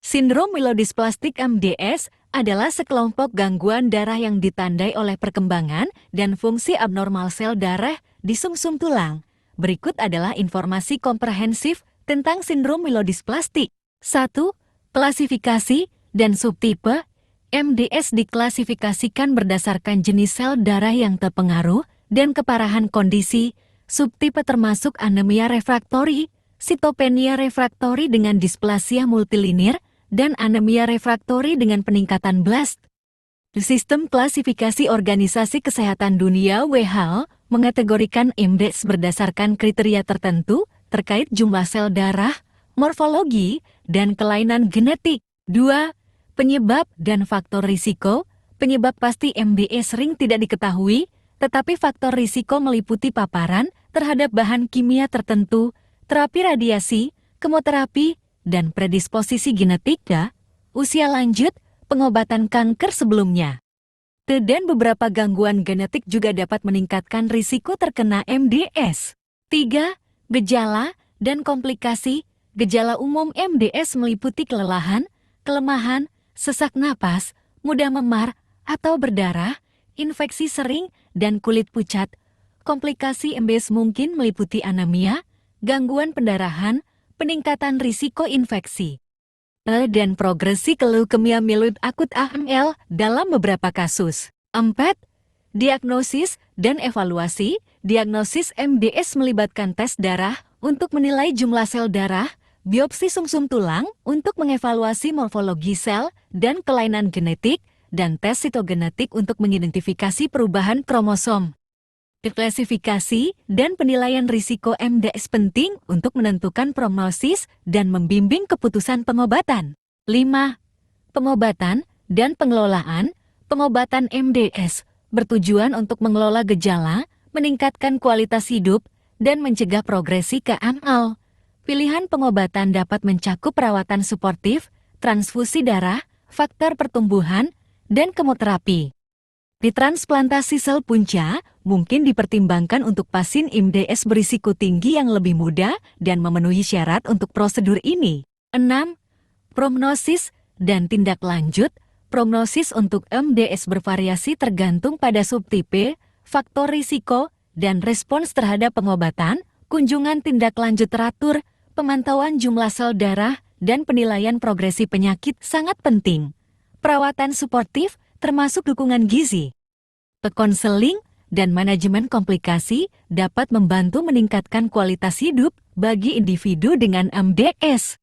Sindrom mielodisplastik (MDS) adalah sekelompok gangguan darah yang ditandai oleh perkembangan dan fungsi abnormal sel darah di sumsum tulang. Berikut adalah informasi komprehensif tentang sindrom mielodisplastik. 1. Klasifikasi dan subtipe. MDS diklasifikasikan berdasarkan jenis sel darah yang terpengaruh dan keparahan kondisi. Subtipe termasuk anemia refraktori, sitopenia refraktori dengan displasia multilinir, dan anemia refraktori dengan peningkatan blast. Sistem klasifikasi Organisasi Kesehatan Dunia (WHO) mengategorikan MDS berdasarkan kriteria tertentu terkait jumlah sel darah, morfologi, dan kelainan genetik. 2. Penyebab dan faktor risiko. Penyebab pasti MDS sering tidak diketahui, tetapi faktor risiko meliputi paparan terhadap bahan kimia tertentu, terapi radiasi, kemoterapi, dan predisposisi genetik, usia lanjut, pengobatan kanker sebelumnya. Dan beberapa gangguan genetik juga dapat meningkatkan risiko terkena MDS. 3. Gejala dan komplikasi. Gejala umum MDS meliputi kelelahan, kelemahan, sesak napas, mudah memar atau berdarah, infeksi sering, dan kulit pucat. Komplikasi MDS mungkin meliputi anemia, gangguan pendarahan, peningkatan risiko infeksi, dan progresi ke leukemia mieloid akut (AML) dalam beberapa kasus. 4. Diagnosis dan evaluasi. Diagnosis MDS melibatkan tes darah untuk menilai jumlah sel darah, biopsi sumsum tulang untuk mengevaluasi morfologi sel dan kelainan genetik, dan tes sitogenetik untuk mengidentifikasi perubahan kromosom. Klasifikasi dan penilaian risiko MDS penting untuk menentukan prognosis dan membimbing keputusan pengobatan. 5. Pengobatan dan pengelolaan. Pengobatan MDS bertujuan untuk mengelola gejala, meningkatkan kualitas hidup, dan mencegah progresi ke AML. Pilihan pengobatan dapat mencakup perawatan suportif, transfusi darah, faktor pertumbuhan, dan kemoterapi. Transplantasi sel punca mungkin dipertimbangkan untuk pasien MDS berisiko tinggi yang lebih muda dan memenuhi syarat untuk prosedur ini. 6. Prognosis dan tindak lanjut. Prognosis untuk MDS bervariasi tergantung pada subtipe, faktor risiko, dan respons terhadap pengobatan, kunjungan tindak lanjut teratur, pemantauan jumlah sel darah, dan penilaian progresi penyakit sangat penting. Perawatan suportif termasuk dukungan gizi, konseling, dan manajemen komplikasi dapat membantu meningkatkan kualitas hidup bagi individu dengan MDS.